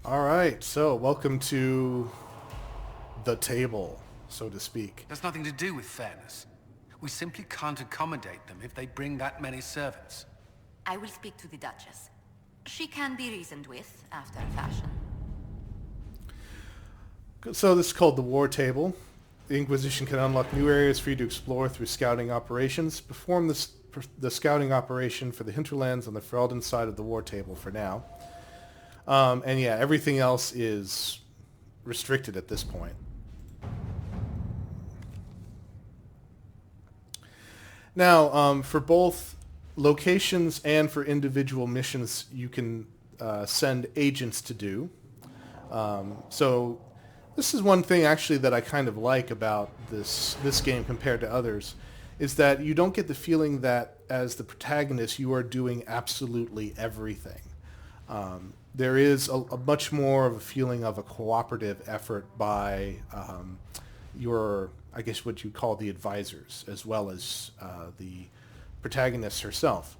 All right, so welcome to the table, so to speak. Has nothing to do with fairness. We simply can't accommodate them if they bring that many servants. I will speak to the Duchess. She can be reasoned with, after a fashion. So this is called the War Table. The Inquisition can unlock new areas for you to explore through scouting operations. Perform the scouting operation for the hinterlands on the Ferelden side of the War Table for now. And yeah, everything else is restricted at this point. Now, for both locations and for individual missions, you can send agents to do. So this is one thing actually that I kind of like about this game compared to others, is that you don't get the feeling that as the protagonist you are doing absolutely everything. There is a much more of a feeling of a cooperative effort by your, I guess what you call the advisors, as well as the protagonist herself.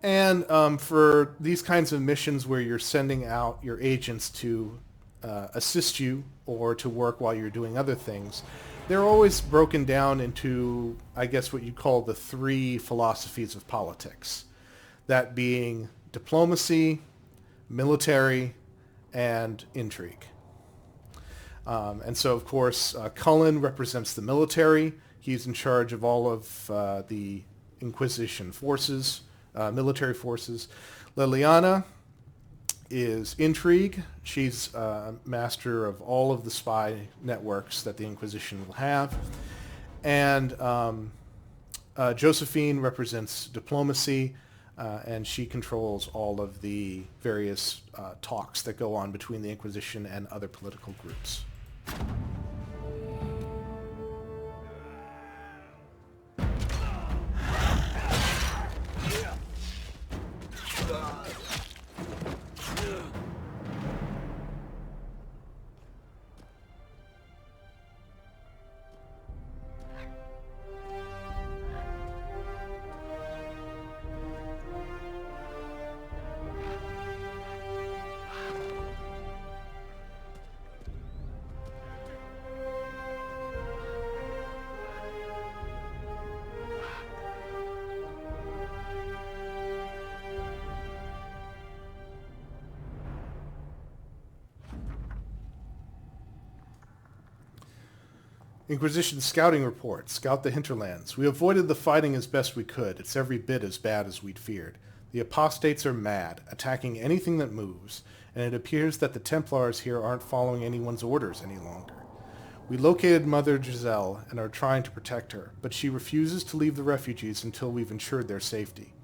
And for these kinds of missions where you're sending out your agents to assist you or to work while you're doing other things, they're always broken down into, I guess, what you call the three philosophies of politics. That being diplomacy, military, and intrigue. And so, of course, Cullen represents the military. He's in charge of all of the Inquisition forces, military forces. Leliana is intrigue. She's master of all of the spy networks that the Inquisition will have. And Joephine represents diplomacy, and she controls all of the various talks that go on between the Inquisition and other political groups. Inquisition scouting report. Scout the hinterlands. We avoided the fighting as best we could. It's every bit as bad as we'd feared. The apostates are mad, attacking anything that moves, and it appears that the Templars here aren't following anyone's orders any longer. We located Mother Giselle and are trying to protect her, but she refuses to leave the refugees until we've ensured their safety.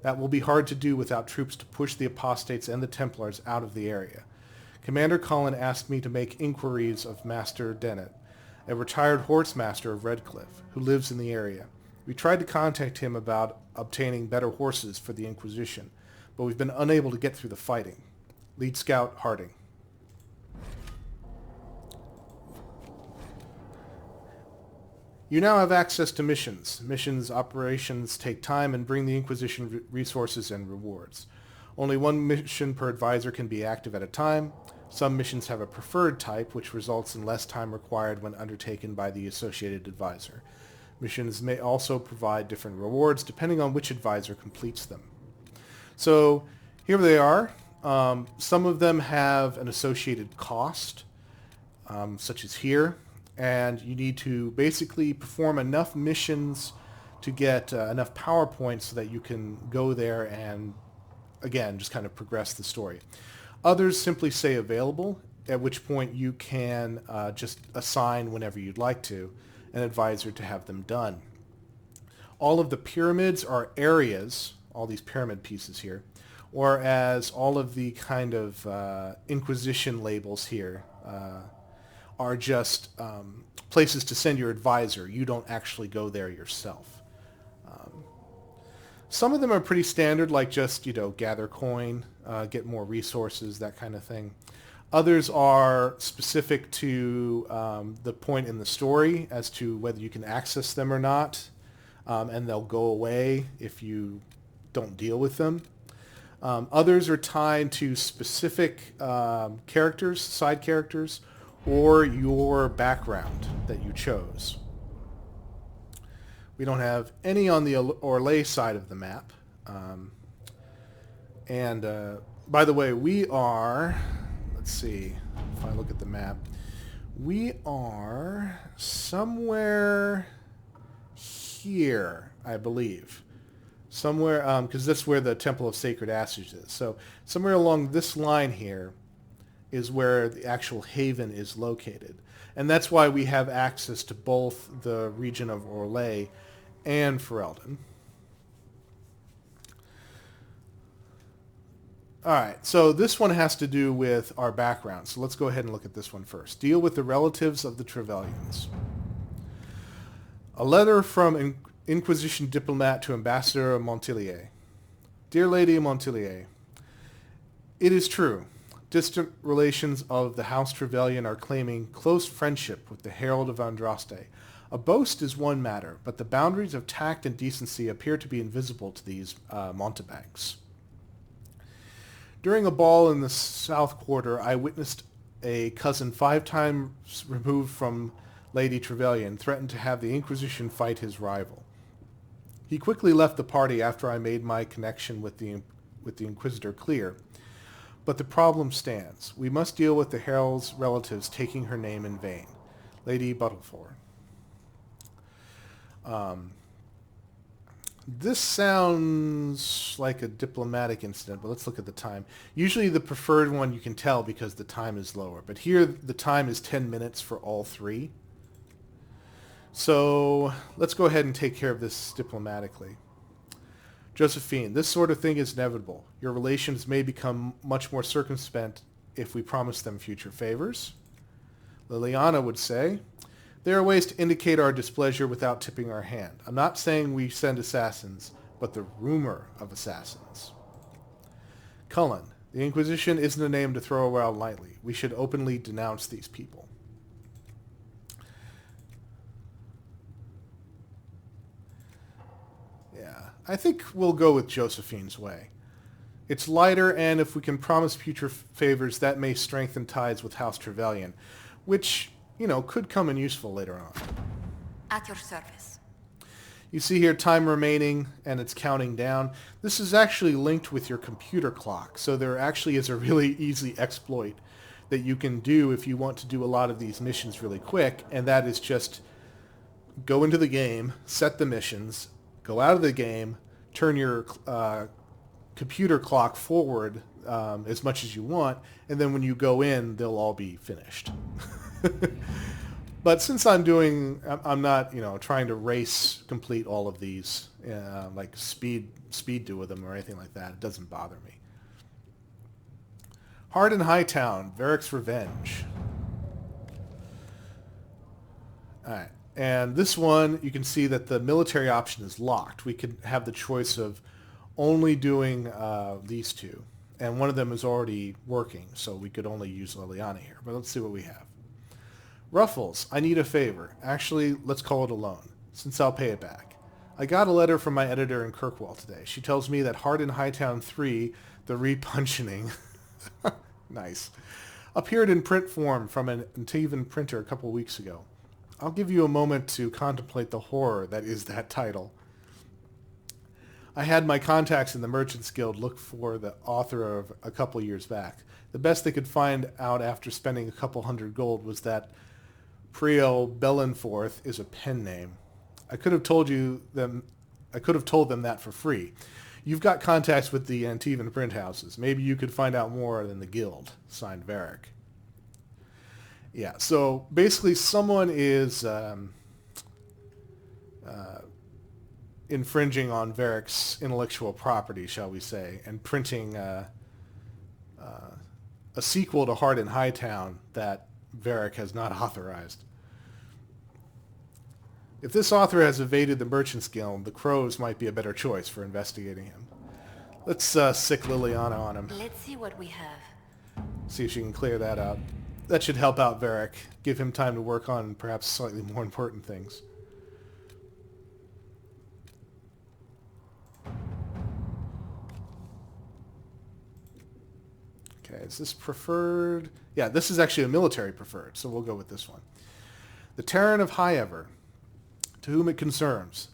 That will be hard to do without troops to push the apostates and the Templars out of the area. Commander Cullen asked me to make inquiries of Master Dennett, a retired horse master of Redcliffe, who lives in the area. We tried to contact him about obtaining better horses for the Inquisition, but we've been unable to get through the fighting. Lead Scout Harding. You now have access to missions. Missions operations take time and bring the Inquisition resources and rewards. Only one mission per advisor can be active at a time. Some missions have a preferred type, which results in less time required when undertaken by the associated advisor. Missions may also provide different rewards depending on which advisor completes them. So here they are. Some of them have an associated cost, such as here, and you need to basically perform enough missions to get enough power points so that you can go there and, again, just kind of progress the story. Others simply say available, at which point you can just assign whenever you'd like to an advisor to have them done. All of the pyramids are areas, all these pyramid pieces here, whereas all of the kind of Inquisition labels here are just places to send your advisor. You don't actually go there yourself. Some of them are pretty standard, like just, gather coin, get more resources, that kind of thing. Others are specific to the point in the story as to whether you can access them or not, and they'll go away if you don't deal with them. Others are tied to specific characters, side characters, or your background that you chose. We don't have any on the Orlais side of the map. By the way, we are, let's see, if I look at the map, we are somewhere here, I believe. Somewhere, because that's where the Temple of Sacred Ashes is. So somewhere along this line here is where the actual haven is located. And that's why we have access to both the region of Orlais and Ferelden. Alright, so this one has to do with our background. So let's go ahead and look at this one first. Deal with the relatives of the Trevelyan's. A letter from Inquisition diplomat to Ambassador Montilier. Dear Lady Montilier, it is true. Distant relations of the House Trevelyan are claiming close friendship with the Herald of Andraste. A boast is one matter, but the boundaries of tact and decency appear to be invisible to these mountebanks. During a ball in the South Quarter, I witnessed a cousin 5 times removed from Lady Trevelyan threaten to have the Inquisition fight his rival. He quickly left the party after I made my connection with the Inquisitor clear. But the problem stands. We must deal with the Herald's relatives taking her name in vain. Lady Buttleford. This sounds like a diplomatic incident, but let's look at the time. Usually the preferred one you can tell because the time is lower. But here the time is 10 minutes for all 3. So let's go ahead and take care of this diplomatically. Josephine, this sort of thing is inevitable. Your relations may become much more circumspect if we promise them future favors. Leliana would say, there are ways to indicate our displeasure without tipping our hand. I'm not saying we send assassins, but the rumor of assassins. Cullen, the Inquisition isn't a name to throw around lightly. We should openly denounce these people. Yeah, I think we'll go with Josephine's way. It's lighter, and if we can promise future favors, that may strengthen ties with House Trevelyan, which, you know, could come in useful later on. At your service. You see here time remaining, and it's counting down. This is actually linked with your computer clock, so there actually is a really easy exploit that you can do if you want to do a lot of these missions really quick, and that is just go into the game, set the missions, go out of the game, turn your computer clock forward as much as you want, and then when you go in, they'll all be finished. But since I'm not, trying to race complete all of these, like speed do with them or anything like that. It doesn't bother me. Hard in Hightown, Varric's Revenge. All right. And this one, you can see that the military option is locked. We could have the choice of only doing these 2. And one of them is already working, so we could only use Leliana here. But let's see what we have. Ruffles, I need a favor. Actually, let's call it a loan, since I'll pay it back. I got a letter from my editor in Kirkwall today. She tells me that Hard in Hightown 3, the repuncheoning, nice, appeared in print form from an Antivan printer a couple weeks ago. I'll give you a moment to contemplate the horror that is that title. I had my contacts in the Merchants Guild look for the author of a couple years back. The best they could find out after spending a couple hundred gold was that Priel Bellenforth is a pen name. I could have told them that for free. You've got contacts with the Antivan print houses. Maybe you could find out more than the guild. Signed, Varric. Yeah, so basically someone is infringing on Varric's intellectual property, shall we say, and printing a sequel to Hard in Hightown that Varric has not authorized. If this author has evaded the Merchants Guild, the Crows might be a better choice for investigating him. Let's sick Leliana on him. Let's see what we have. See if she can clear that up. That should help out Varric. Give him time to work on perhaps slightly more important things. Okay, is this preferred? Yeah, this is actually a military preferred, so we'll go with this one. The Terran of Highever, to whom it concerns.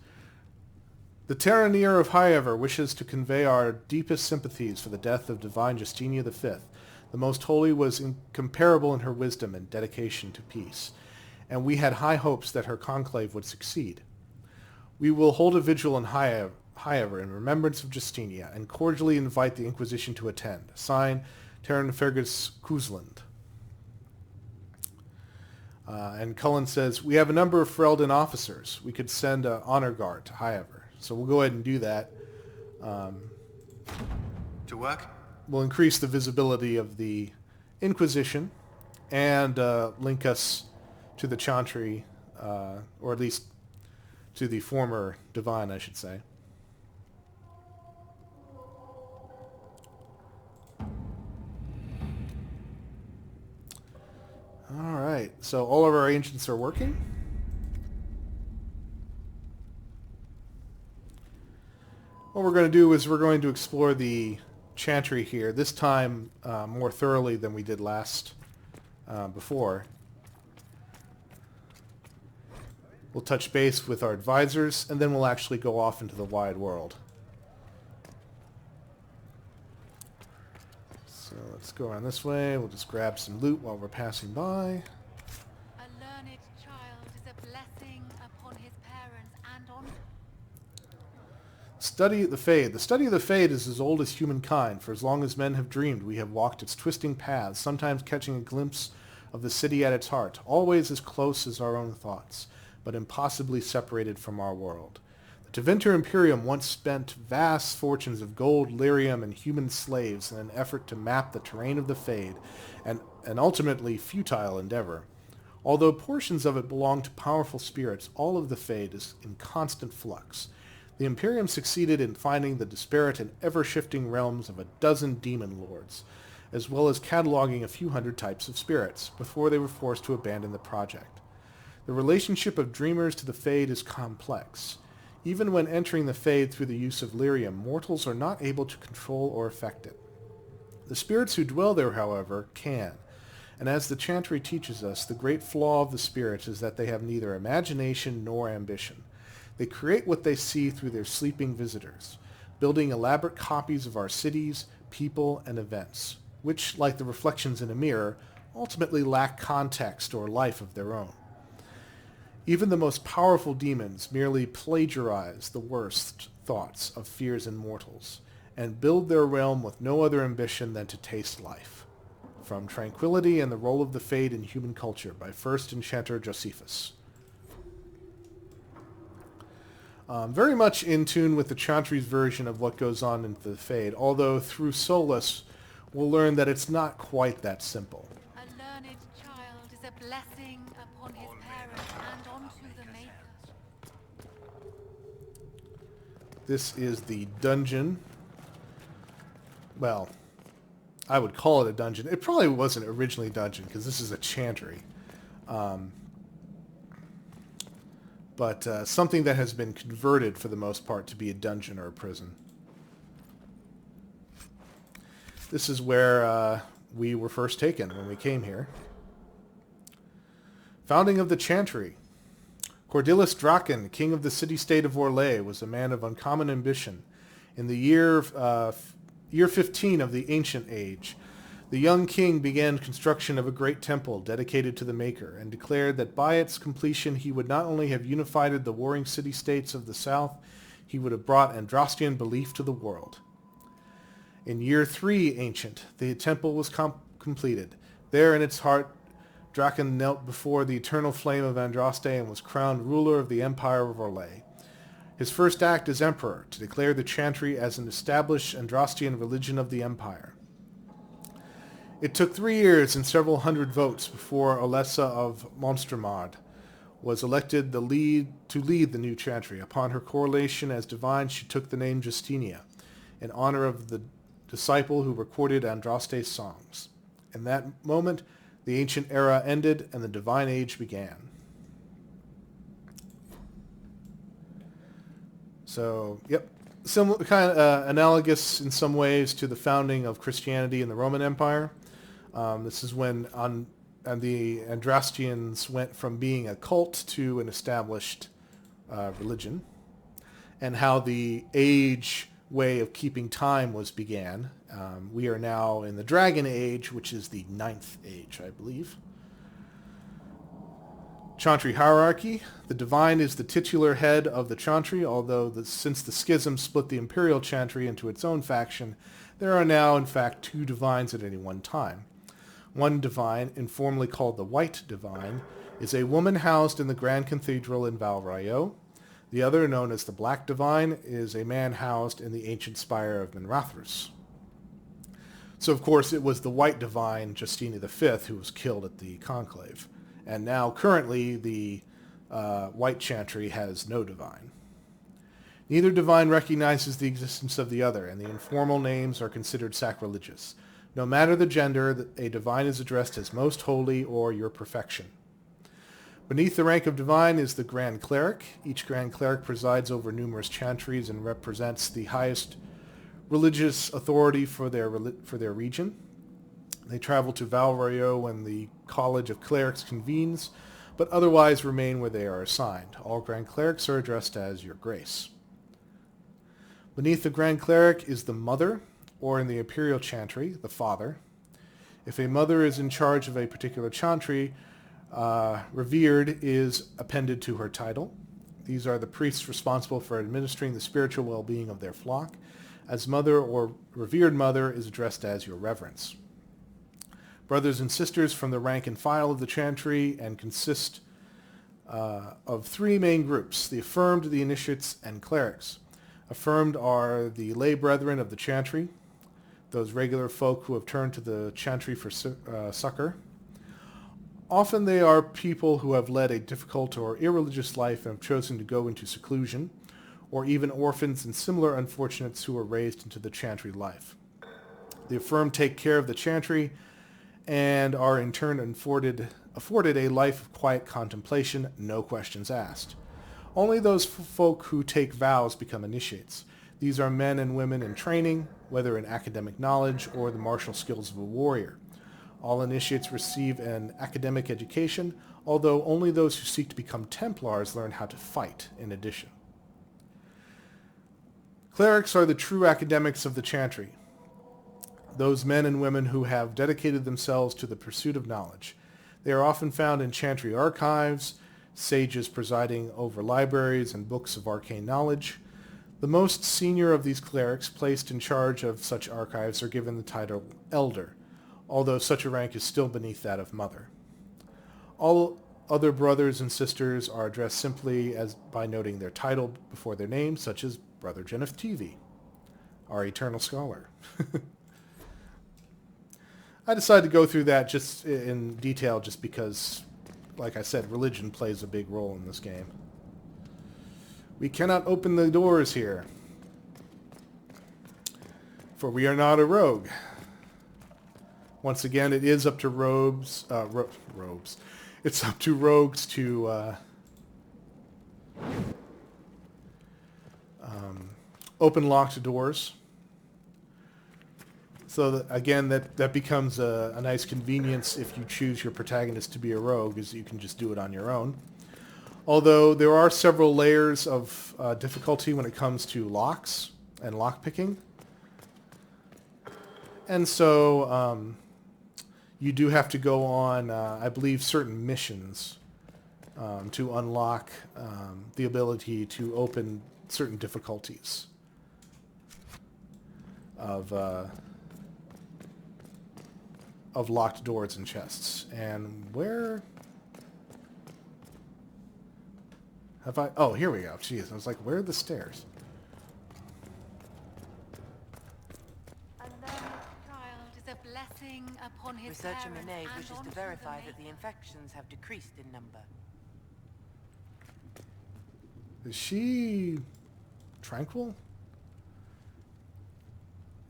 The Terraneer of Highever wishes to convey our deepest sympathies for the death of Divine Justinia V. The Most Holy was incomparable in her wisdom and dedication to peace, and we had high hopes that her conclave would succeed. We will hold a vigil in Highever in remembrance of Justinia, and cordially invite the Inquisition to attend. Signed, Terran Fergus Kuzland. And Cullen says, we have a number of Ferelden officers. We could send an honor guard to Highever. So we'll go ahead and do that. To work? We'll increase the visibility of the Inquisition and link us to the Chantry, or at least to the former Divine, I should say. Alright, so all of our ancients are working. What we're going to do is we're going to explore the Chantry here, this time more thoroughly than we did before. We'll touch base with our advisors, and then we'll actually go off into the wide world. So let's go around this way. We'll just grab some loot while we're passing by. A learned child is a blessing upon his parents and on... Study the Fade. The study of the Fade is as old as humankind. For as long as men have dreamed, we have walked its twisting paths, sometimes catching a glimpse of the city at its heart, always as close as our own thoughts, but impossibly separated from our world. The Tevinter Imperium once spent vast fortunes of gold, lyrium, and human slaves in an effort to map the terrain of the Fade, an ultimately futile endeavor. Although portions of it belong to powerful spirits, all of the Fade is in constant flux. The Imperium succeeded in finding the disparate and ever-shifting realms of a dozen demon lords, as well as cataloging a few hundred types of spirits, before they were forced to abandon the project. The relationship of dreamers to the Fade is complex. Even when entering the Fade through the use of lyrium, mortals are not able to control or affect it. The spirits who dwell there, however, can. And as the Chantry teaches us, the great flaw of the spirits is that they have neither imagination nor ambition. They create what they see through their sleeping visitors, building elaborate copies of our cities, people, and events, which, like the reflections in a mirror, ultimately lack context or life of their own. Even the most powerful demons merely plagiarize the worst thoughts of fears in mortals, and build their realm with no other ambition than to taste life. From Tranquility and the Role of the Fade in Human Culture by First Enchanter Josephus. Very much in tune with the Chantry's version of what goes on in the Fade, although through Solus we'll learn that it's not quite that simple. A learned child is a blessing upon his parents and onto the Maker. This is the dungeon. Well, I would call it a dungeon. It probably wasn't originally a dungeon because this is a Chantry. But something that has been converted for the most part to be a dungeon or a prison. This is where we were first taken when we came here. Founding of the Chantry. Cordelis Draken, king of the city-state of Orlais, was a man of uncommon ambition. In the year 15 of the Ancient Age, the young king began construction of a great temple dedicated to the Maker, and declared that by its completion he would not only have unified the warring city-states of the south, he would have brought Andrastian belief to the world. In year 3 Ancient, the temple was completed. There in its heart, Draken knelt before the eternal flame of Andraste and was crowned ruler of the Empire of Orlais. His first act as emperor, to declare the Chantry as an established Andrastian religion of the Empire. It took 3 years and several hundred votes before Olessa of Monstermard was elected to lead the new Chantry. Upon her coronation as divine, she took the name Justinia, in honor of the disciple who recorded Andraste's songs. In that moment, the ancient era ended and the divine age began. So, yep, similar, kind of analogous in some ways to the founding of Christianity in the Roman Empire. This is when the Andrastians went from being a cult to an established religion, and how the age way of keeping time began. We are now in the Dragon Age, which is the 9th age, I believe. Chantry hierarchy. The Divine is the titular head of the Chantry, although since the schism split the Imperial Chantry into its own faction, there are now, in fact, 2 Divines at any one time. One Divine, informally called the White Divine, is a woman housed in the Grand Cathedral in Val Rayo. The other, known as the Black Divine, is a man housed in the ancient spire of Minrathous. So, of course, it was the White Divine, Justini V, who was killed at the Conclave. And now, currently, the White Chantry has no Divine. Neither Divine recognizes the existence of the other, and the informal names are considered sacrilegious. No matter the gender, a Divine is addressed as Most Holy or Your Perfection. Beneath the rank of Divine is the Grand Cleric. Each Grand Cleric presides over numerous chantries and represents the highest religious authority for their region. They travel to Val Rayo when the College of Clerics convenes, but otherwise remain where they are assigned. All Grand Clerics are addressed as Your Grace. Beneath the Grand Cleric is the Mother, or in the Imperial Chantry, the Father. If a Mother is in charge of a particular chantry, revered is appended to her title. These are the priests responsible for administering the spiritual well-being of their flock. As Mother or Revered Mother is addressed as Your Reverence. Brothers and sisters from the rank and file of the chantry and consist of 3 main groups: the Affirmed, the Initiates, and Clerics. Affirmed are the lay brethren of the chantry, those regular folk who have turned to the chantry for succor. Often they are people who have led a difficult or irreligious life and have chosen to go into seclusion, or even orphans and similar unfortunates who were raised into the chantry life. The Affirmed take care of the chantry and are in turn afforded a life of quiet contemplation, no questions asked. Only those folk who take vows become initiates. These are men and women in training, whether in academic knowledge or the martial skills of a warrior. All initiates receive an academic education, although only those who seek to become Templars learn how to fight in addition. Clerics are the true academics of the chantry, those men and women who have dedicated themselves to the pursuit of knowledge. They are often found in chantry archives, sages presiding over libraries and books of arcane knowledge. The most senior of these clerics placed in charge of such archives are given the title Elder, although such a rank is still beneath that of Mother. All other brothers and sisters are addressed simply by noting their title before their name, such as Brother Jennifer TV, our eternal scholar. I decided to go through that just in detail just because, like I said, religion plays a big role in this game. We cannot open the doors here, for we are not a rogue. Once again, it is up to robes. It's up to rogues to open locked doors. So again, that becomes a nice convenience if you choose your protagonist to be a rogue, is you can just do it on your own. Although there are several layers of difficulty when it comes to locks and lockpicking. And so you do have to go on, I believe, certain missions to unlock the ability to open certain difficulties of locked doors and chests. And where have I... Oh, here we go. Jeez, I was like, where are the stairs? Research in the nave wishes to verify that the infections have decreased in number. Is she tranquil?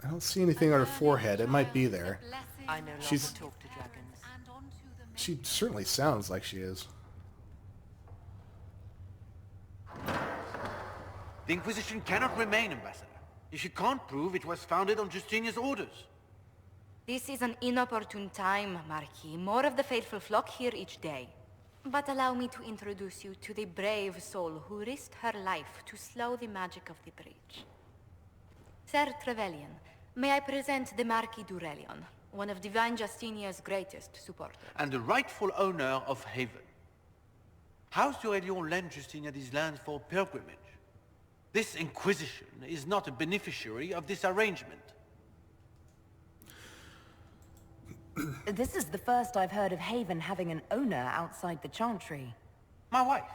I don't see anything on her forehead. It might be there. I no longer talk to dragons. She certainly sounds like she is. The Inquisition cannot remain, Ambassador, if you can't prove it was founded on Justinia's orders. This is an inopportune time, Marquis. More of the faithful flock here each day. But allow me to introduce you to the brave soul who risked her life to slow the magic of the breach. Sir Trevelyan, may I present the Marquis d'Aurelion, one of Divine Justinia's greatest supporters. And the rightful owner of Haven. House d'Aurelion lent Justinia these lands for pilgrimage. This Inquisition is not a beneficiary of this arrangement. This is the first I've heard of Haven having an owner outside the Chantry. My wife,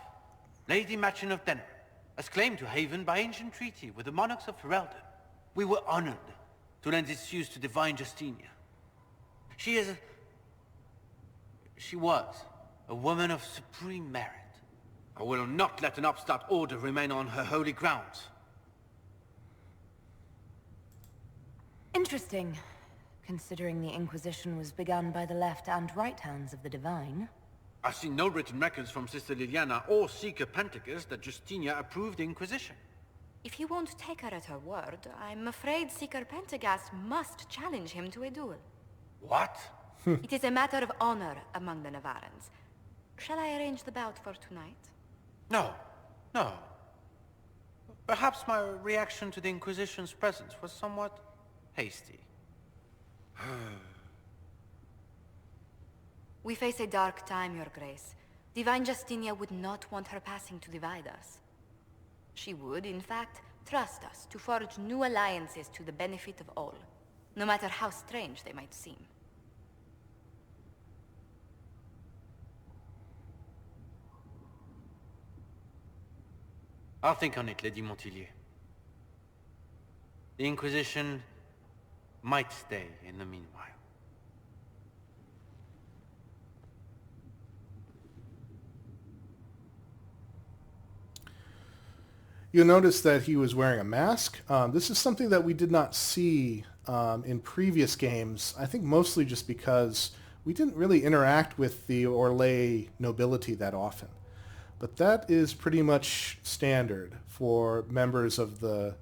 Lady Machin of Denner, has claimed to Haven by ancient treaty with the monarchs of Ferelden. We were honored to lend its use to Divine Justinia. She was a woman of supreme merit. I will not let an upstart order remain on her holy grounds. Interesting, considering the Inquisition was begun by the left and right hands of the Divine. I've seen no written records from Sister Leliana or Seeker Penticus that Justinia approved the Inquisition. If you won't take her at her word, I'm afraid Seeker Pentagast must challenge him to a duel. What? It is a matter of honor among the Navarrans. Shall I arrange the bout for tonight? No. Perhaps my reaction to the Inquisition's presence was somewhat hasty. We face a dark time, Your Grace. Divine Justinia would not want her passing to divide us. She would, in fact, trust us to forge new alliances to the benefit of all, no matter how strange they might seem. I'll think on it, Lady Montilyet. The Inquisition might stay in the meanwhile. You'll notice that he was wearing a mask. This is something that we did not see in previous games, I think mostly just because we didn't really interact with the Orlais nobility that often. But that is pretty much standard for members of the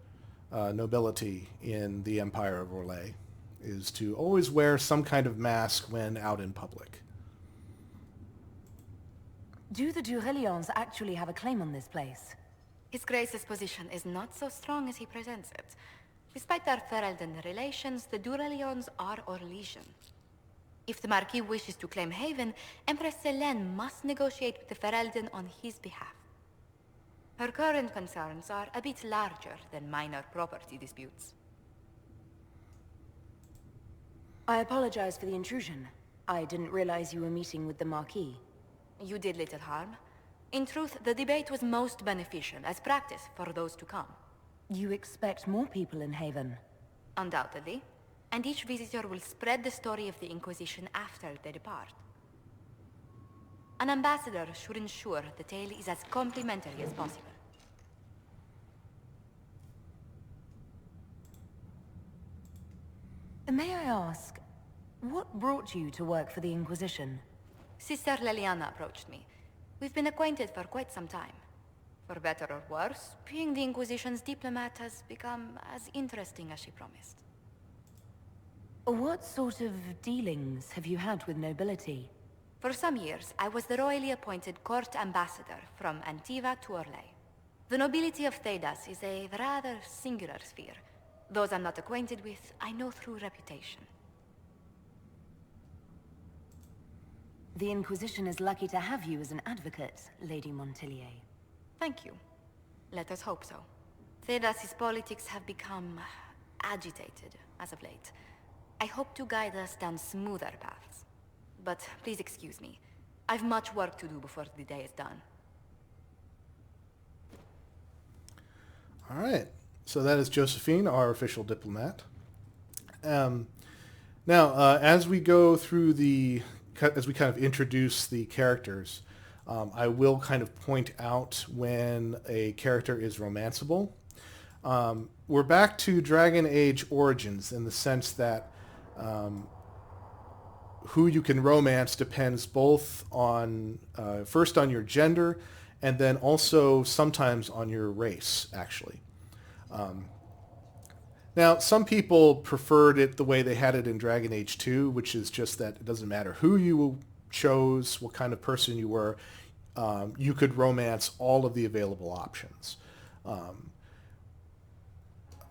nobility in the Empire of Orlais, is to always wear some kind of mask when out in public. Do the d'Aurelions actually have a claim on this place? His Grace's position is not so strong as he presents it. Despite our Ferelden relations, the d'Aurelions are Orlesian. If the Marquis wishes to claim Haven, Empress Selene must negotiate with the Ferelden on his behalf. Her current concerns are a bit larger than minor property disputes. I apologize for the intrusion. I didn't realize you were meeting with the Marquis. You did little harm. In truth, the debate was most beneficial as practice for those to come. You expect more people in Haven? Undoubtedly. And each visitor will spread the story of the Inquisition after they depart. An ambassador should ensure the tale is as complimentary as possible. May I ask, what brought you to work for the Inquisition? Sister Leliana approached me. We've been acquainted for quite some time. For better or worse, being the Inquisition's diplomat has become as interesting as she promised. What sort of dealings have you had with nobility? For some years, I was the royally appointed court ambassador from Antiva to Orlais. The nobility of Thedas is a rather singular sphere. Those I'm not acquainted with, I know through reputation. The Inquisition is lucky to have you as an advocate, Lady Montilyet. Thank you. Let us hope so. Thedas' politics have become agitated as of late. I hope to guide us down smoother paths. But please excuse me. I've much work to do before the day is done. All right. So that is Josephine, our official diplomat. Now, as we go through as we kind of introduce the characters, I will kind of point out when a character is romanceable. We're back to Dragon Age Origins in the sense that who you can romance depends both on, first on your gender, and then also sometimes on your race, actually. Now, some people preferred it the way they had it in Dragon Age 2, which is just that it doesn't matter who you chose, what kind of person you were, you could romance all of the available options.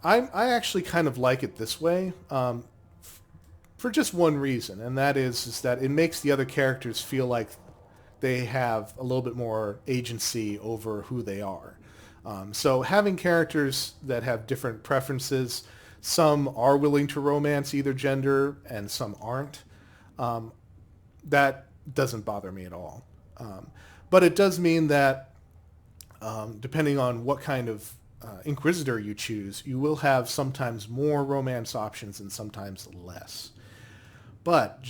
I actually kind of like it this way for just one reason, and that is that it makes the other characters feel like they have a little bit more agency over who they are. So having characters that have different preferences, some are willing to romance either gender and some aren't, that doesn't bother me at all. But it does mean that depending on what kind of Inquisitor you choose, you will have sometimes more romance options and sometimes less. But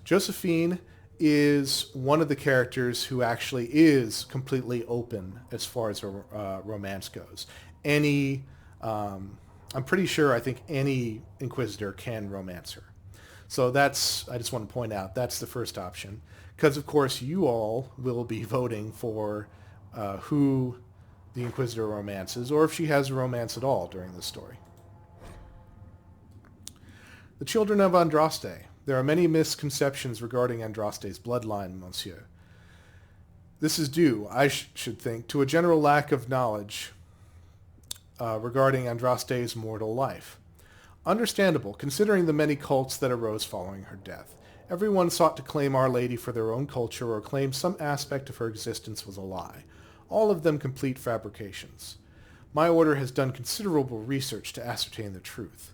Joephine is one of the characters who actually is completely open as far as romance goes. I'm pretty sure I think any Inquisitor can romance her. So I just want to point out, that's the first option. Because, of course, you all will be voting for who the Inquisitor romances, or if she has a romance at all during this story. The children of Andraste. There are many misconceptions regarding Andraste's bloodline, monsieur. This is due, I should think, to a general lack of knowledge regarding Andraste's mortal life. Understandable, considering the many cults that arose following her death. Everyone sought to claim Our Lady for their own culture or claim some aspect of her existence was a lie. All of them complete fabrications. My order has done considerable research to ascertain the truth.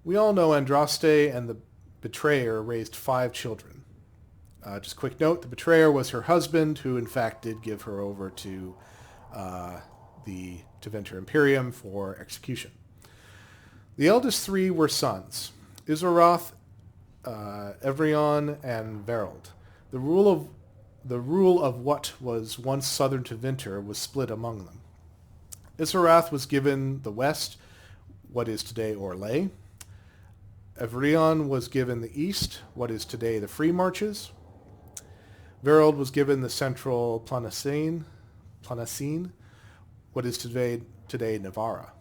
We all know Andraste and the betrayer raised 5 children. Just a quick note, the betrayer was her husband, who in fact did give her over to the Tevinter Imperium for execution. The eldest 3 were sons, Isorath, Evrion, and Verald. The rule of what was once southern Tevinter was split among them. Isorath was given the west, what is today Orlais. Evrion was given the east, what is today the Free Marches. Verald was given the central Planacine, what is today Navarra.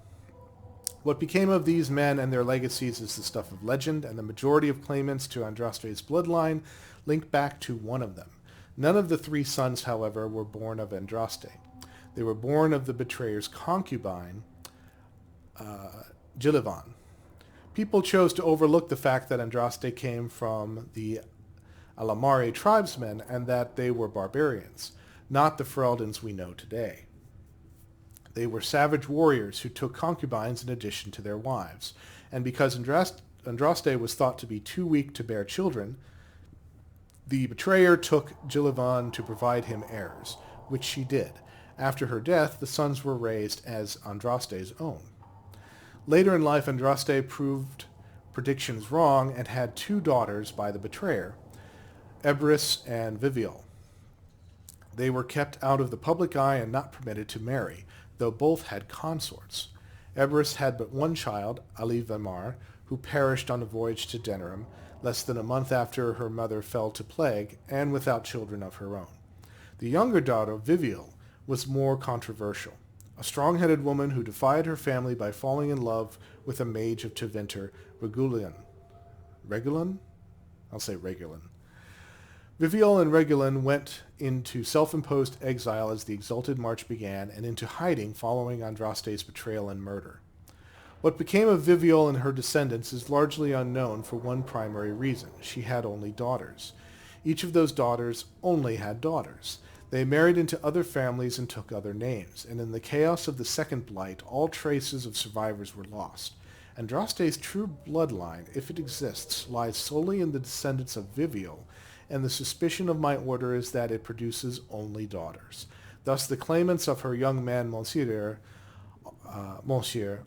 What became of these men and their legacies is the stuff of legend, and the majority of claimants to Andraste's bloodline link back to one of them. None of the 3 sons, however, were born of Andraste. They were born of the betrayer's concubine, Gillivan. People chose to overlook the fact that Andraste came from the Alamari tribesmen and that they were barbarians, not the Ferelden's we know today. They were savage warriors who took concubines in addition to their wives, and because Andraste was thought to be too weak to bear children, the betrayer took Gillivan to provide him heirs, which she did. After her death, the sons were raised as Andraste's own. Later in life, Andraste proved predictions wrong and had 2 daughters by the betrayer, Ebris and Vivial. They were kept out of the public eye and not permitted to marry, though both had consorts. Ebris had but 1 child, Ali Vamar, who perished on a voyage to Denerim less than a month after her mother fell to plague, and without children of her own. The younger daughter, Vivial, was more controversial. A strong-headed woman who defied her family by falling in love with a mage of Tevinter, Regulan? I'll say Regulan. Vivial and Regulan went into self-imposed exile as the Exalted March began, and into hiding following Andraste's betrayal and murder. What became of Vivial and her descendants is largely unknown for one primary reason. She had only daughters. Each of those daughters only had daughters. They married into other families and took other names, and in the chaos of the Second Blight, all traces of survivors were lost. Andraste's true bloodline, if it exists, lies solely in the descendants of Vivial, and the suspicion of my order is that it produces only daughters. Thus the claimants of her young man, Monsieur,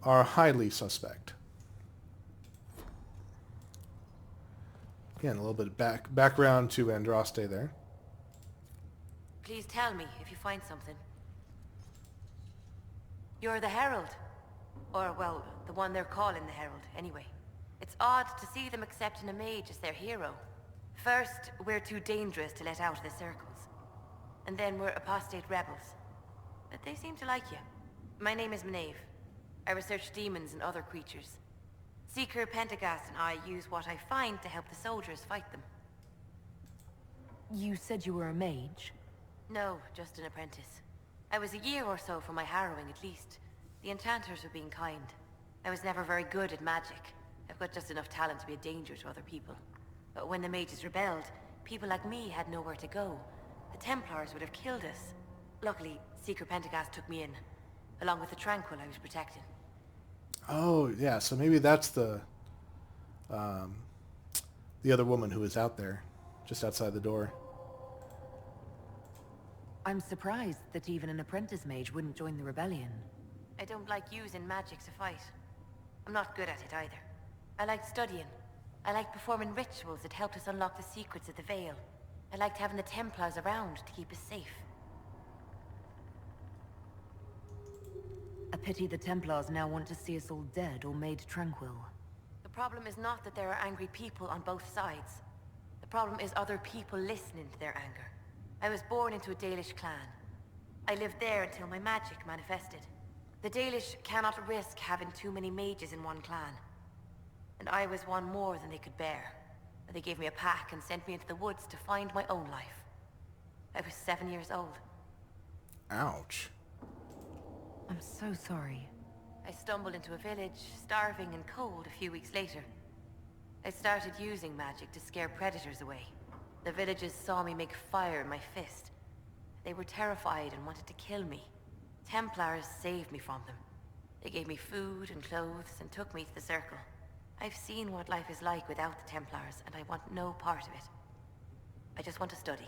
are highly suspect. Again, a little bit of background to Andraste there. Please tell me if you find something. You're the Herald. Or, well, the one they're calling the Herald, anyway. It's odd to see them accepting a mage as their hero. First, we're too dangerous to let out of the circles. and then were apostate rebels. But they seem to like you. My name is Maeve. I research demons and other creatures. Seeker Pentagast and I use what I find to help the soldiers fight them. You said you were a mage? No, just an apprentice. I was a year or so from my harrowing at least. The enchanters were being kind. I was never very good at magic. I've got just enough talent to be a danger to other people. But when the mages rebelled, people like me had nowhere to go. The Templars would have killed us. Luckily, Seeker Pentagast took me in, along with the Tranquil I was protecting. Oh, yeah, so maybe that's the other woman who was out there, just outside the door. I'm surprised that even an apprentice mage wouldn't join the rebellion. I don't like using magic to fight. I'm not good at it either. I liked studying. I liked performing rituals that helped us unlock the secrets of the Veil. I liked having the Templars around to keep us safe. A pity the Templars now want to see us all dead or made tranquil. The problem is not that there are angry people on both sides. The problem is other people listening to their anger. I was born into a Dalish clan. I lived there until my magic manifested. The Dalish cannot risk having too many mages in one clan. And I was one more than they could bear. They gave me a pack and sent me into the woods to find my own life. I was 7 years old. Ouch. I'm so sorry. I stumbled into a village, starving and cold a few weeks later. I started using magic to scare predators away. The villagers saw me make fire in my fist. They were terrified and wanted to kill me. Templars saved me from them. They gave me food and clothes and took me to the Circle. I've seen what life is like without the Templars, and I want no part of it. I just want to study.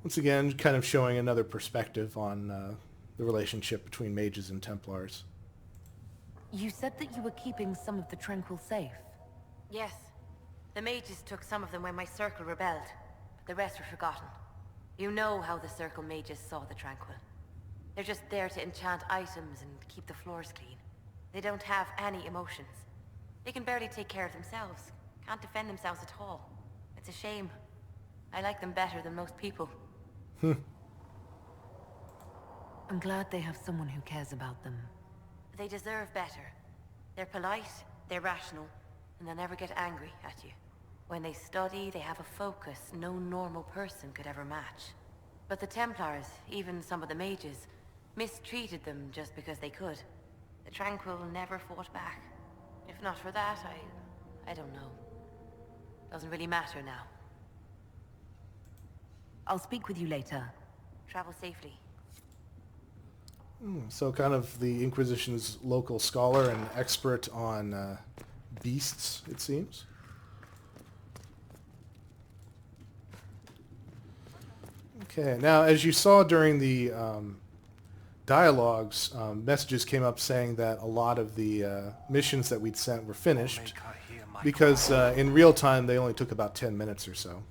Once again, kind of showing another perspective on the relationship between mages and Templars. You said that you were keeping some of the Tranquil safe. Yes. The mages took some of them when my Circle rebelled, but the rest were forgotten. You know how the Circle mages saw the Tranquil. They're just there to enchant items and keep the floors clean. They don't have any emotions. They can barely take care of themselves. Can't defend themselves at all. It's a shame. I like them better than most people. I'm glad they have someone who cares about them. They deserve better. They're polite, they're rational, and they'll never get angry at you. When they study, they have a focus no normal person could ever match. But the Templars, even some of the mages, mistreated them just because they could. The Tranquil never fought back. If not for that, I don't know. Doesn't really matter now. I'll speak with you later. Travel safely. So kind of the Inquisition's local scholar and expert on beasts, it seems. Okay, now as you saw during the dialogues, messages came up saying that a lot of the missions that we'd sent were finished because in real time they only took about 10 minutes or so.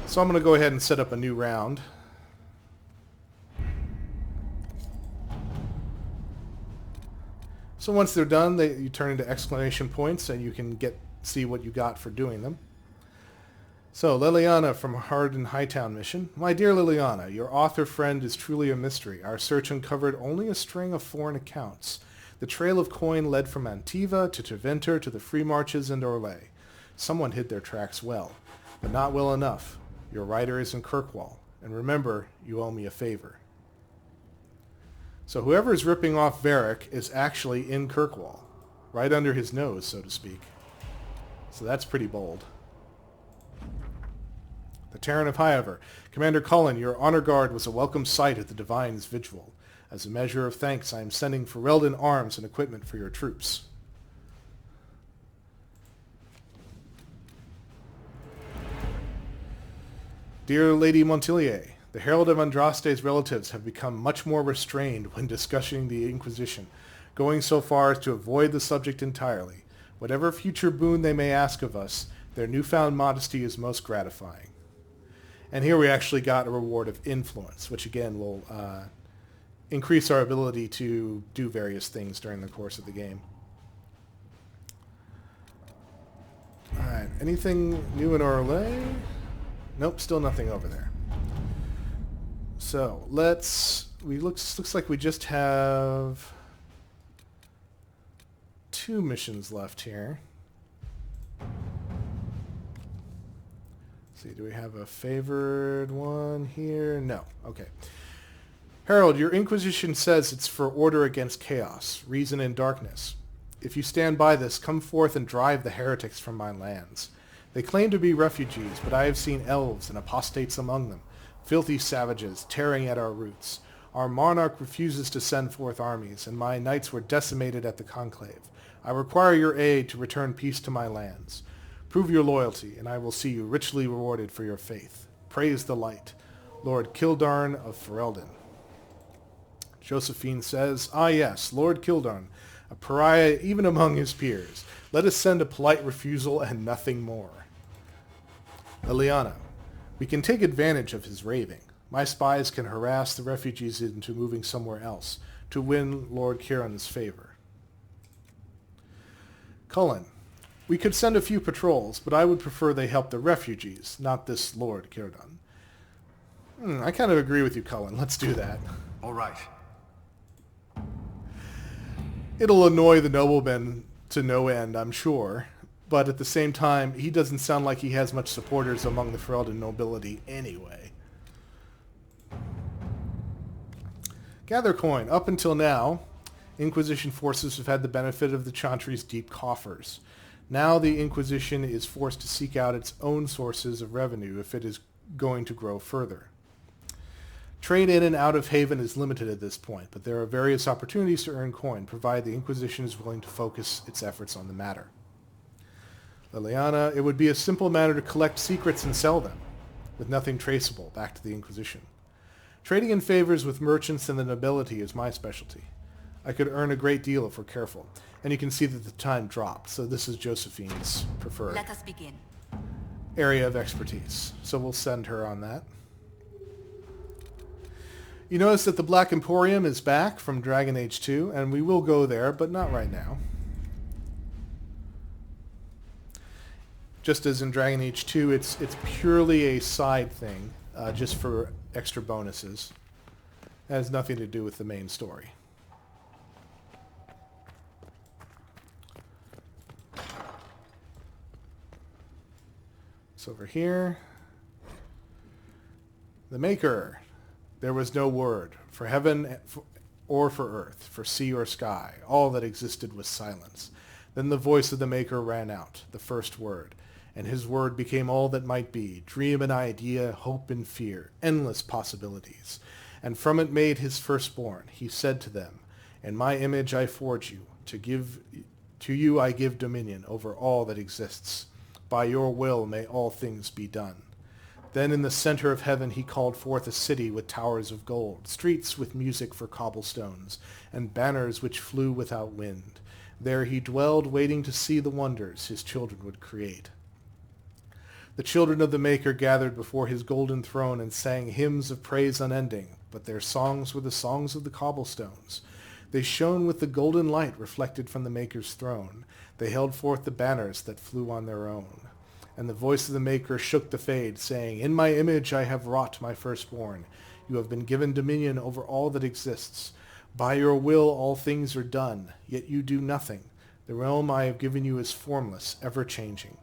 So I'm going to go ahead and set up a new round. So once they're done, you turn into exclamation points and you can see what you got for doing them. So, Leliana from Hardin Hightown mission. My dear Leliana, your author friend is truly a mystery. Our search uncovered only a string of foreign accounts. The trail of coin led from Antiva to Treventer to the Free Marches and Orlais. Someone hid their tracks well, but not well enough. Your writer is in Kirkwall, and remember, you owe me a favor. So whoever is ripping off Varric is actually in Kirkwall, right under his nose, so to speak. So that's pretty bold. The Terran of Highover. Commander Cullen, your honor guard was a welcome sight at the Divine's vigil. As a measure of thanks, I am sending Ferelden arms and equipment for your troops. Dear Lady Montilier, the Herald of Andraste's relatives have become much more restrained when discussing the Inquisition, going so far as to avoid the subject entirely. Whatever future boon they may ask of us, their newfound modesty is most gratifying. And here we actually got a reward of influence, which again will increase our ability to do various things during the course of the game. Alright, anything new in Orlais? Nope, still nothing over there. So looks like we just have 2 missions left here. Let's see, do we have a favored one here? No. Okay. Herald, your Inquisition says it's for order against chaos, reason and darkness. If you stand by this, come forth and drive the heretics from my lands. They claim to be refugees, but I have seen elves and apostates among them, filthy savages tearing at our roots. Our monarch refuses to send forth armies, and my knights were decimated at the conclave. I require your aid to return peace to my lands. Prove your loyalty, and I will see you richly rewarded for your faith. Praise the light. Lord Kildarn of Ferelden. Joephine says, "Ah yes, Lord Kildarn, a pariah even among his peers. Let us send a polite refusal and nothing more." Leliana, we can take advantage of his raving. My spies can harass the refugees into moving somewhere else to win Lord Kieran's favor. Cullen, we could send a few patrols, but I would prefer they help the refugees, not this Lord Kieran. I kind of agree with you, Cullen. Let's do that. All right. It'll annoy the noblemen to no end, I'm sure, but at the same time, he doesn't sound like he has much supporters among the Ferelden nobility anyway. Gather coin. Up until now, Inquisition forces have had the benefit of the Chantry's deep coffers. Now the Inquisition is forced to seek out its own sources of revenue if it is going to grow further. Trade in and out of Haven is limited at this point, but there are various opportunities to earn coin, provided the Inquisition is willing to focus its efforts on the matter. Leliana, it would be a simple matter to collect secrets and sell them, with nothing traceable back to the Inquisition. Trading in favors with merchants and the nobility is my specialty. I could earn a great deal if we're careful, and you can see that the time dropped, so this is Josephine's preferred Let us begin. area of expertise, so we'll send her on that. You notice that the Black Emporium is back from Dragon Age 2, and we will go there, but not right now. Just as in Dragon Age 2, it's purely a side thing, just for extra bonuses. It has nothing to do with the main story. It's over here. The Maker. There was no word, for heaven or for earth, for sea or sky. All that existed was silence. Then the voice of the Maker ran out, the first word, and his word became all that might be, dream and idea, hope and fear, endless possibilities. And from it made his firstborn. He said to them, in my image I forge you, to you I give dominion over all that exists. By your will may all things be done. Then in the center of heaven he called forth a city with towers of gold, streets with music for cobblestones, and banners which flew without wind. There he dwelled, waiting to see the wonders his children would create. The children of the Maker gathered before his golden throne and sang hymns of praise unending, but their songs were the songs of the cobblestones. They shone with the golden light reflected from the Maker's throne. They held forth the banners that flew on their own. And the voice of the Maker shook the fade, saying, in my image I have wrought my firstborn. You have been given dominion over all that exists. By your will all things are done, yet you do nothing. The realm I have given you is formless, ever-changing.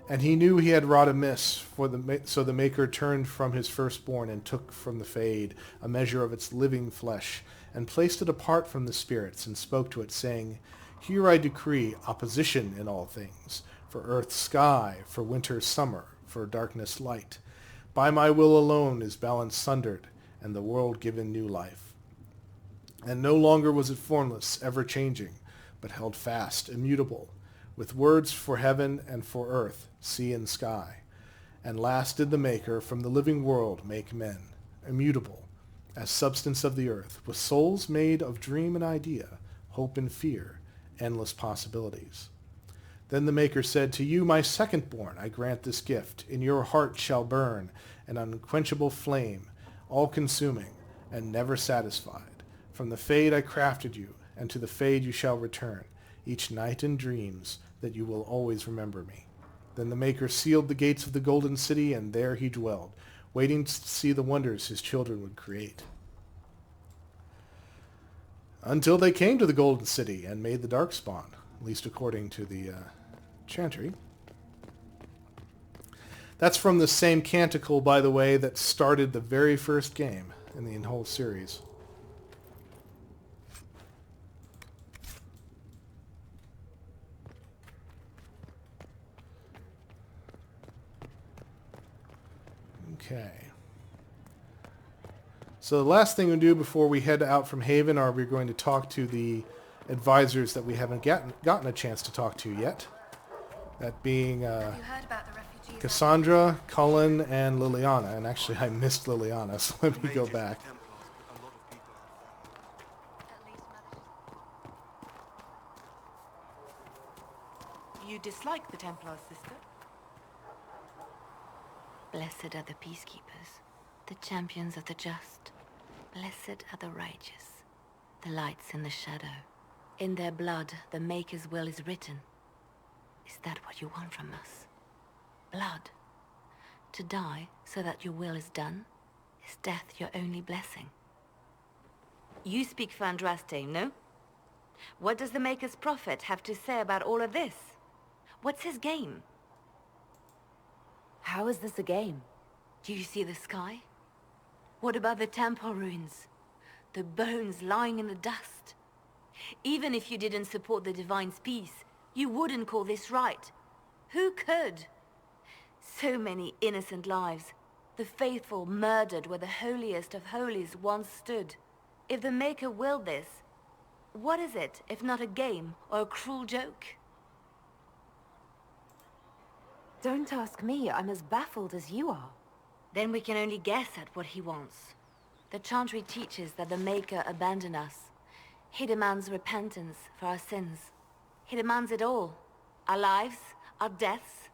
And he knew he had wrought amiss, so the Maker turned from his firstborn and took from the fade a measure of its living flesh, and placed it apart from the spirits, and spoke to it, saying, here I decree opposition in all things, for earth sky, for winter summer, for darkness light. By my will alone is balance sundered, and the world given new life. And no longer was it formless, ever-changing, but held fast, immutable, with words for heaven and for earth, sea and sky. And last did the Maker from the living world make men, immutable, as substance of the earth, with souls made of dream and idea, hope and fear, endless possibilities. Then the Maker said, to you, my second-born, I grant this gift. In your heart shall burn an unquenchable flame, all-consuming and never satisfied. From the fade I crafted you, and to the fade you shall return, each night in dreams, that you will always remember me. Then the Maker sealed the gates of the Golden City, and there he dwelled, waiting to see the wonders his children would create. Until they came to the Golden City and made the Darkspawn, at least according to the chantry. That's from the same canticle, by the way, that started the very first game in the whole series. Okay. So the last thing we do before we head out from Haven are we're going to talk to the advisors that we haven't gotten a chance to talk to yet. That being You heard about the refugees? Cassandra, Cullen, and Leliana. And actually I missed Leliana, so let me go back. You dislike the Templars, sister? Blessed are the peacekeepers, the champions of the just. Blessed are the righteous, the lights in the shadow. In their blood, the Maker's will is written. Is that what you want from us? Blood? To die so that your will is done? Is death your only blessing? You speak for Andraste, no? What does the Maker's prophet have to say about all of this? What's his game? How is this a game? Do you see the sky? What about the temple ruins? The bones lying in the dust? Even if you didn't support the Divine's peace, you wouldn't call this right. Who could? So many innocent lives. The faithful murdered where the holiest of holies once stood. If the Maker willed this, what is it if not a game or a cruel joke? Don't ask me. I'm as baffled as you are. Then we can only guess at what he wants. The chantry teaches that the Maker abandoned us. He demands repentance for our sins. He demands it all. Our lives, our deaths.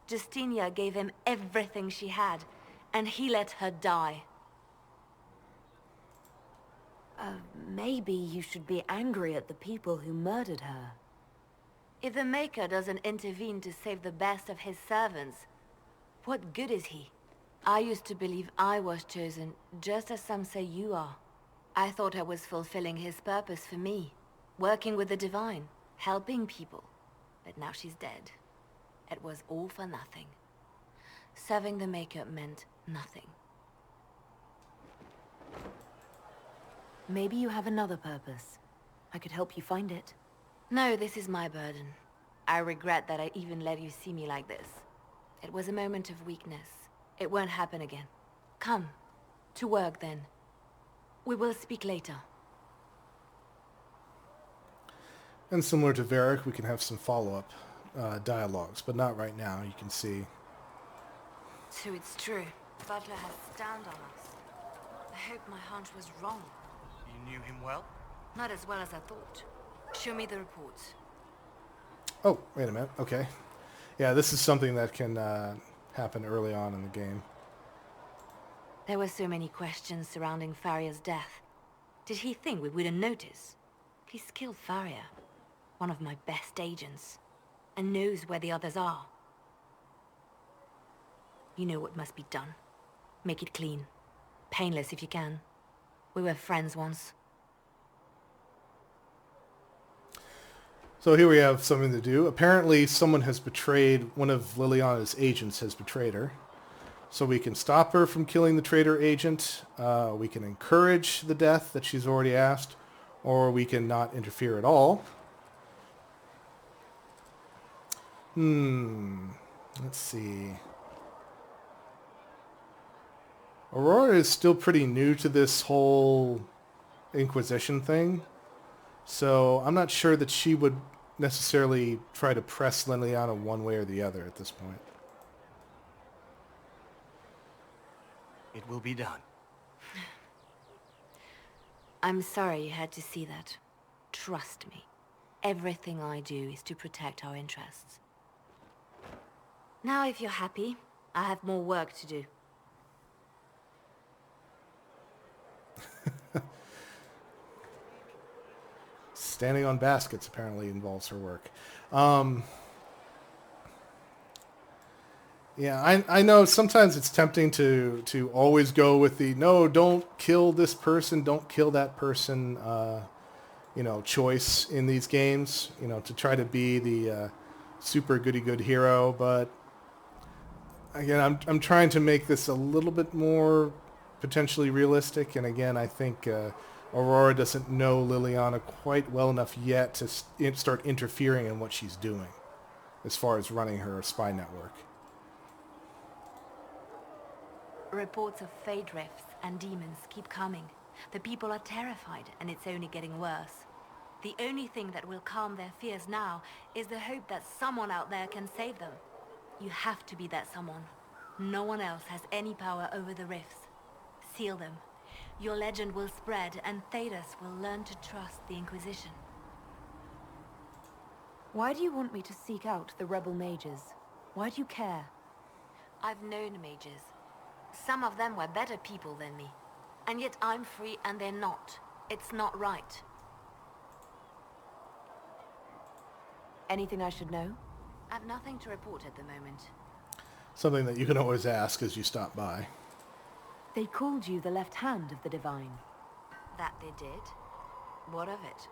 Justinia gave him everything she had, and he let her die. Maybe you should be angry at the people who murdered her. If the Maker doesn't intervene to save the best of his servants, what good is he? I used to believe I was chosen, just as some say you are. I thought I was fulfilling his purpose for me, working with the Divine, helping people. But now she's dead. It was all for nothing. Serving the Maker meant nothing. Maybe you have another purpose. I could help you find it. No, this is my burden. I regret that I even let you see me like this. It was a moment of weakness. It won't happen again. Come. To work, then. We will speak later. And similar to Varric, we can have some follow-up dialogues, but not right now, you can see. So it's true. Butler has stand on us. I hope my hunch was wrong. You knew him well? Not as well as I thought. Show me the reports. Oh, wait a minute. Okay. Yeah, this is something that can happen early on in the game. There were so many questions surrounding Faria's death. Did he think we wouldn't notice? He's killed Faria, one of my best agents, and knows where the others are. You know what must be done. Make it clean. Painless if you can. We were friends once. So here we have something to do. Apparently someone has betrayed, one of Liliana's agents has betrayed her. So we can stop her from killing the traitor agent, we can encourage the death that she's already asked, or we can not interfere at all. Let's see. Aurora is still pretty new to this whole Inquisition thing. So I'm not sure that she would necessarily try to press Leliana one way or the other at this point. It will be done. I'm sorry you had to see that. Trust me. Everything I do is to protect our interests. Now if you're happy, I have more work to do. Standing on baskets apparently involves her work. Yeah, I know sometimes it's tempting to always go with the no, don't kill this person, don't kill that person, choice in these games, to try to be the super goody good hero. But again, I'm trying to make this a little bit more potentially realistic. And again, I think Aurora doesn't know Leliana quite well enough yet to start interfering in what she's doing as far as running her spy network. Reports of fade rifts and demons keep coming. The people are terrified, and it's only getting worse. The only thing that will calm their fears now is the hope that someone out there can save them. You have to be that someone. No one else has any power over the rifts. Seal them. Your legend will spread, and Thedas will learn to trust the Inquisition. Why do you want me to seek out the rebel mages? Why do you care? I've known mages. Some of them were better people than me. And yet I'm free and they're not. It's not right. Anything I should know? I've nothing to report at the moment. Something that you can always ask as you stop by. They called you the left hand of the Divine. That they did? What of it?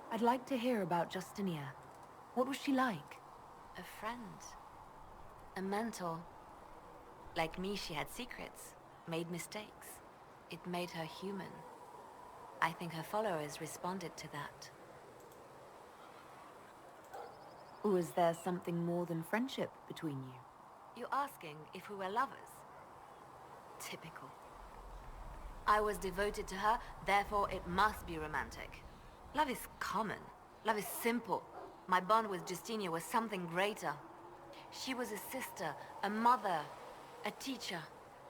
I'd like to hear about Justinia. What was she like? A friend. A mentor. Like me, she had secrets, made mistakes. It made her human. I think her followers responded to that. Was there something more than friendship between you? You're asking if we were lovers? Typical. I was devoted to her, therefore it must be romantic. Love is common. Love is simple. My bond with Justinia was something greater. She was a sister, a mother, a teacher.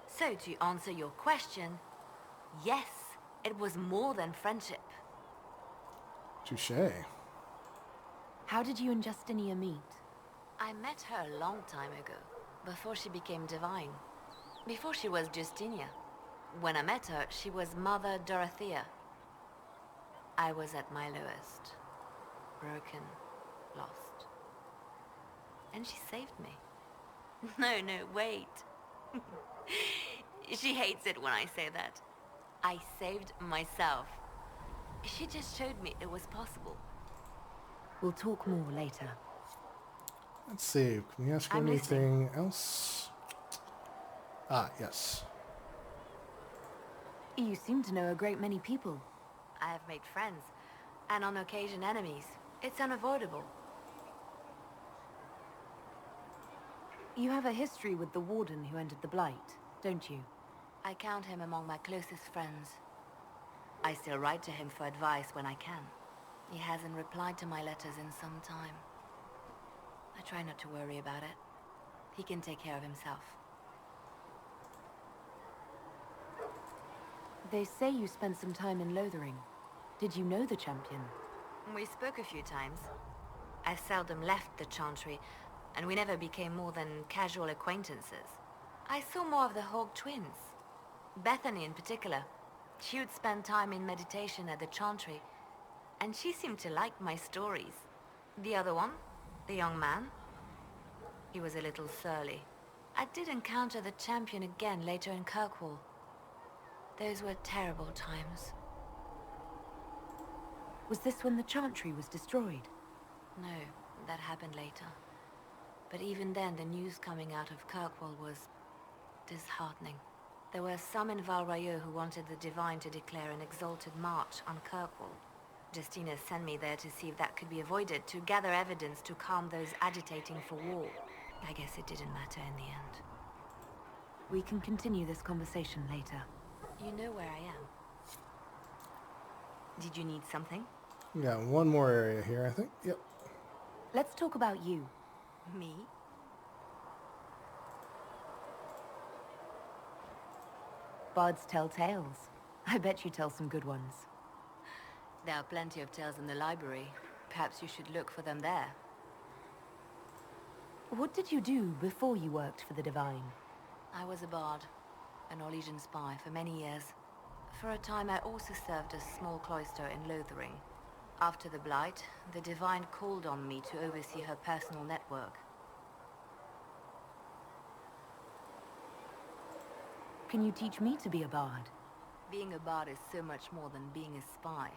So to answer your question, yes, it was more than friendship. Touché. How did you and Justinia meet? I met her a long time ago, before she became divine. Before she was Justinia. When I met her, she was Mother Dorothea. I was at my lowest. Broken, lost. And she saved me. No, wait. She hates it when I say that. I saved myself. She just showed me it was possible. We'll talk more later. Let's see. Can we ask her I'm anything else? Ah, yes. You seem to know a great many people. I have made friends, and on occasion enemies. It's unavoidable. You have a history with the Warden who entered the Blight, don't you? I count him among my closest friends. I still write to him for advice when I can. He hasn't replied to my letters in some time. I try not to worry about it. He can take care of himself. They say you spent some time in Lothering. Did you know the champion? We spoke a few times. I seldom left the Chantry, and we never became more than casual acquaintances. I saw more of the Hawk twins. Bethany in particular. She would spend time in meditation at the Chantry, and she seemed to like my stories. The other one, the young man, he was a little surly. I did encounter the champion again later in Kirkwall. Those were terrible times. Was this when the Chantry was destroyed? No, that happened later. But even then, the news coming out of Kirkwall was disheartening. There were some in Val Rayo who wanted the Divine to declare an exalted march on Kirkwall. Justina sent me there to see if that could be avoided, to gather evidence to calm those agitating for war. I guess it didn't matter in the end. We can continue this conversation later. You know where I am. Did you need something? We got one more area here, I think. Yep. Let's talk about you. Me? Bards tell tales. I bet you tell some good ones. There are plenty of tales in the library. Perhaps you should look for them there. What did you do before you worked for the Divine? I was a bard, an Orlesian spy for many years. For a time I also served a small cloister in Lothering. After the Blight, the Divine called on me to oversee her personal network. Can you teach me to be a bard? Being a bard is so much more than being a spy.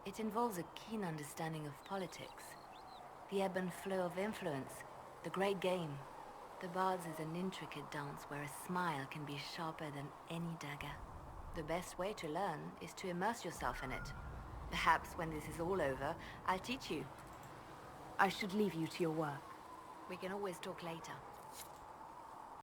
It involves a keen understanding of politics, the ebb and flow of influence, the great game. The Bards is an intricate dance where a smile can be sharper than any dagger. The best way to learn is to immerse yourself in it. Perhaps when this is all over, I'll teach you. I should leave you to your work. We can always talk later.